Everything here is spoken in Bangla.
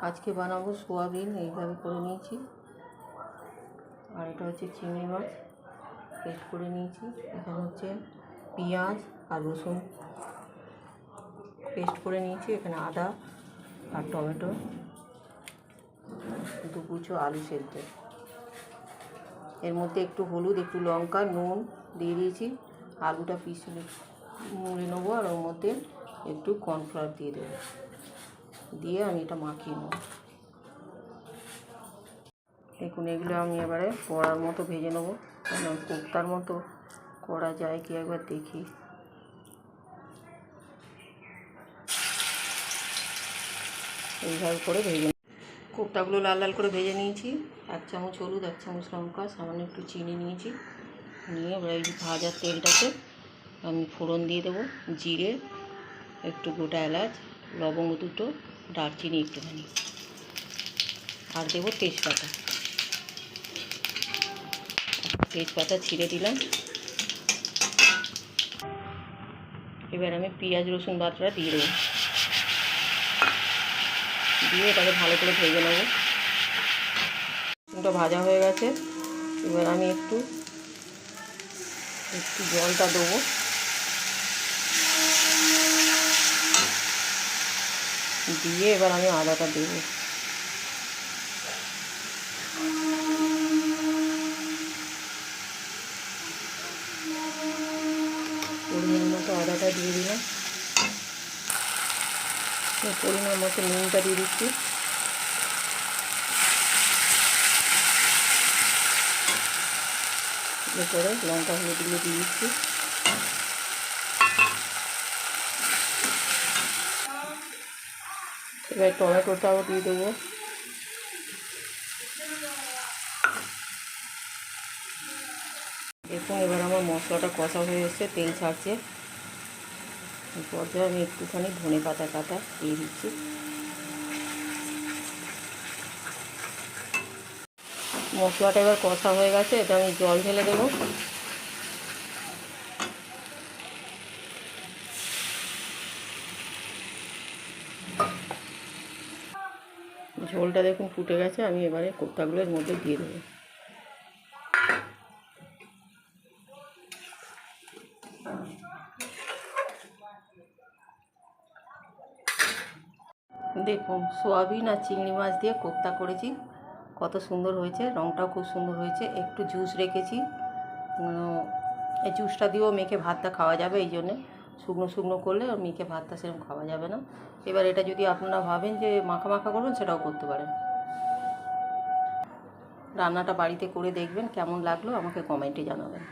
আজকে বানাবো সোয়াবিন, এইভাবে করে নিয়েছি। আর এটা হচ্ছে চিংড়ি মাছ পেস্ট করে নিয়েছি। এখানে হচ্ছে পেঁয়াজ আর রসুন পেস্ট করে নিয়েছি। এখানে আদা আর টমেটো, 2 কুচো আলু সেদ্ধ। এর মধ্যে একটু হলুদ, একটু লঙ্কা, নুন দিয়ে দিয়েছি। আলুটা মুড়ে নেবো আর ওর মধ্যে একটু কর্নফ্লাওয়ার দিয়ে দেবো, দিয়ে আমি এটা মাখিয়ে নেব। দেখুন, এগুলো আমি এবারে কড়ার মতো ভেজে নেবো। কোপ্তার মতো করা যায় কি একবার দেখি। এইভাবে করে ভেজে কোপ্তাগুলো লাল লাল করে ভেজে নিয়েছি। 1 চামচ হলুদ, 1 চামচ লঙ্কা, সামান্য একটু চিনি নিয়েছি। নিয়ে এবার এই ভাজার তেলটাতে আমি ফোড়ন দিয়ে দেবো। জিরে, একটু গোটা এলাচ, লবঙ্গ 2টো, দারচিনি একটুখানি, আর দেবো তেজপাতা। তেজপাতা ছিঁড়ে দিলাম। এবার আমি পেঁয়াজ রসুন বাটাটা দিয়ে দেবো, দিয়ে এটাকে ভালো করে ভেজে নেব। এটা ভাজা হয়ে গেছে। এবার আমি একটু জলটা দেবো। দিয়ে এবার আমি আদাটা দেবো। পরিমাণ মতো আদাটা দিয়ে দিলাম। পরিমাণ মতো নুনটা দিয়ে দিচ্ছি। এরপরে লঙ্কা হলুদগুলো দিয়ে দিচ্ছি। এবার টমেটোটাও দিয়ে দেবো। দেখুন, এবার আমার মশলাটা কষা হয়ে এসছে, তেল ছাড়ছে। এই পর্যায়ে আমি একটুখানি ধনে পাতা কাটা দিয়ে দিচ্ছি। মশলাটা এবার কষা হয়ে গেছে, এটা আমি জল ঢেলে দেবো। ঝোলটা দেখুন ফুটে গেছে। আমি এবারে কোপ্তাগুলোর মধ্যে দিয়ে দেবো। দেখুন, সোয়াবিন আর চিংড়ি মাছ দিয়ে কোপ্তা করেছি, কত সুন্দর হয়েছে। রঙটাও খুব সুন্দর হয়েছে। একটু জুস রেখেছি, এই জুসটা দিয়েও মেখে ভাতটা খাওয়া যাবে। এই জন্যে শুকনো শুকনো করলে মেখে ভাতটা সেরকম খাওয়া যাবে না। এবার এটা যদি আপনারা ভাবেন যে মাখা মাখা করবেন, সেটাও করতে পারেন। রান্নাটা বাড়িতে করে দেখবেন, কেমন লাগলো আমাকে কমেন্টে জানাবেন।